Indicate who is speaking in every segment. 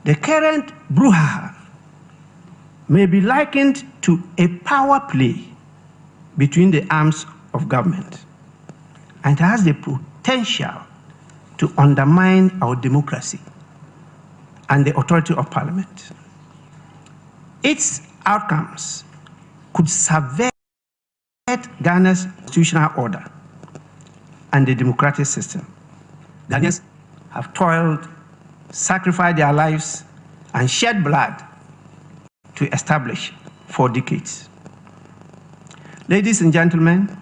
Speaker 1: The current brouhaha may be likened to a power play between the arms of government, and it has the potential to undermine our democracy and the authority of Parliament. Its outcomes could subvert Ghana's constitutional order and the democratic system. Ghanaians have toiled, sacrificed their lives, and shed blood to establish for decades. Ladies and gentlemen,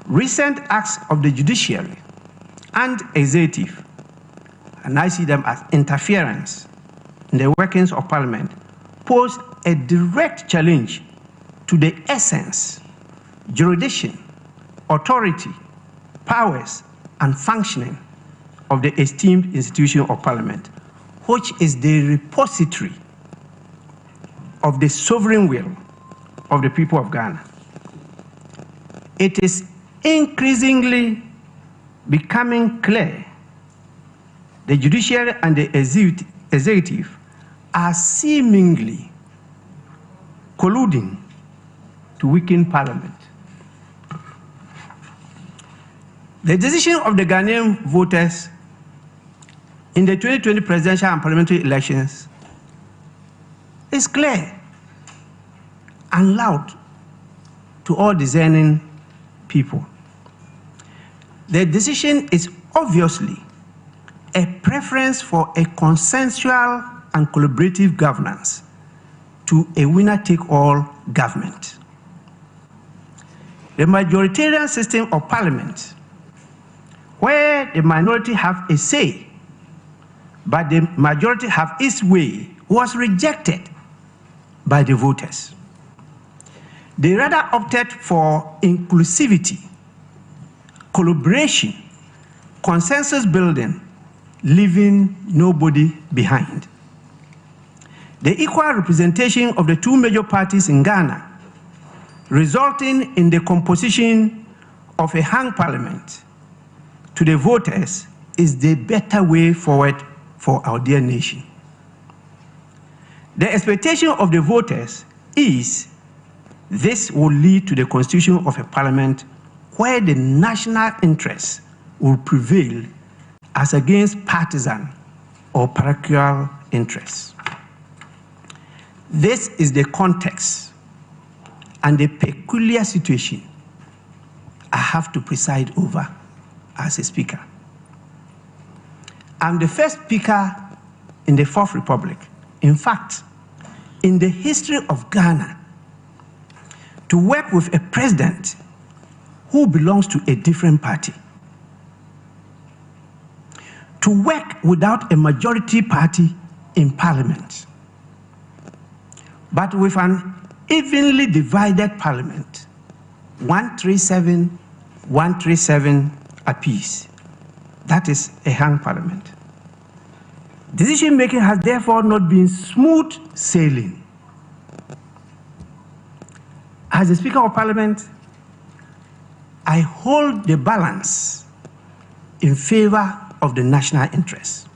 Speaker 1: recent acts of the judiciary and executive, and I see them as interference in the workings of Parliament, pose a direct challenge to the essence, jurisdiction, authority, powers, and functioning of the esteemed institution of Parliament, which is the repository of the sovereign will of the people of Ghana. It is increasingly becoming clear the judiciary and the executive are seemingly colluding to weaken Parliament. The decision of the Ghanaian voters in the 2020 presidential and parliamentary elections is clear and loud to all discerning people. The decision is obviously a preference for a consensual and collaborative governance to a winner-take-all government. The majoritarian system of Parliament, where the minority have a say, but the majority have its way, was rejected by the voters. They rather opted for inclusivity, collaboration, consensus building, leaving nobody behind. The equal representation of the two major parties in Ghana, resulting in the composition of a hung parliament, to the voters is the better way forward for our dear nation. The expectation of the voters is this will lead to the constitution of a parliament where the national interest will prevail as against partisan or parochial interests. This is the context and the peculiar situation I have to preside over as a speaker. I'm the first speaker in the Fourth Republic, in fact, in the history of Ghana, to work with a president who belongs to a different party, to work without a majority party in Parliament, but with an evenly divided Parliament, 137, 137 apiece. That is a hung Parliament. Decision making has therefore not been smooth sailing. As the Speaker of Parliament, I hold the balance in favor of the national interest,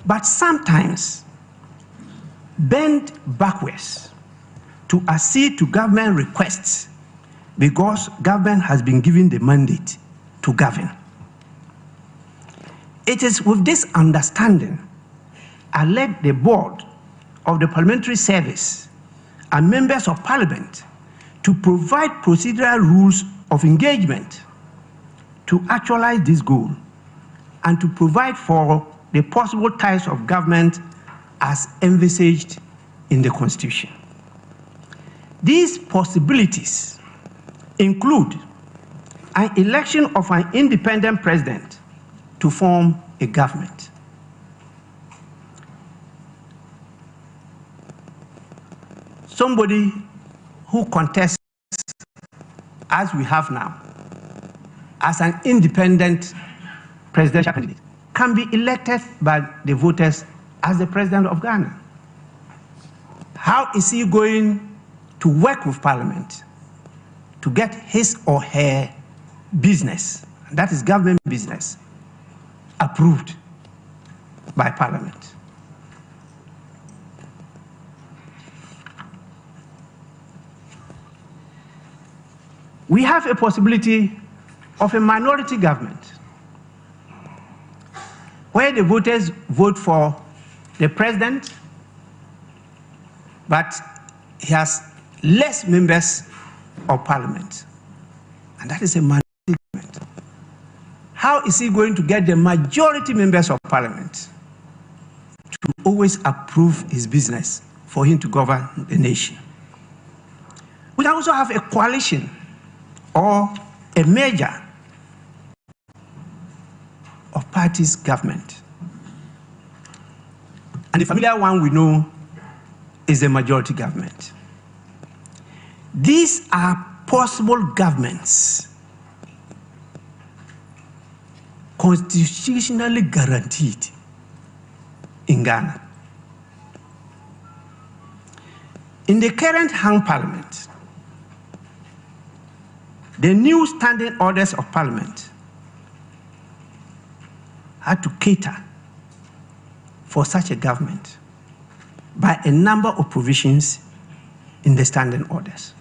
Speaker 1: but sometimes bend backwards to accede to government requests because government has been given the mandate to govern. It is with this understanding I led the board of the Parliamentary Service and members of Parliament to provide procedural rules of engagement to actualize this goal and to provide for the possible types of government as envisaged in the Constitution. These possibilities include an election of an independent president to form a government, somebody who contests, as we have now, as an independent presidential candidate, can be elected by the voters as the president of Ghana. How is he going to work with Parliament to get his or her business, that is government business, approved by Parliament? we have a possibility of a minority government where the voters vote for the president, but he has less members of parliament. And that is a minority government. How is he going to get the majority members of parliament to always approve his business for him to govern the nation? We can also have a coalition or a merger of parties government. And the familiar one we know is the majority government. These are possible governments constitutionally guaranteed in Ghana. In the current hung parliament, the new standing orders of parliament had to cater for such a government by a number of provisions in the standing orders.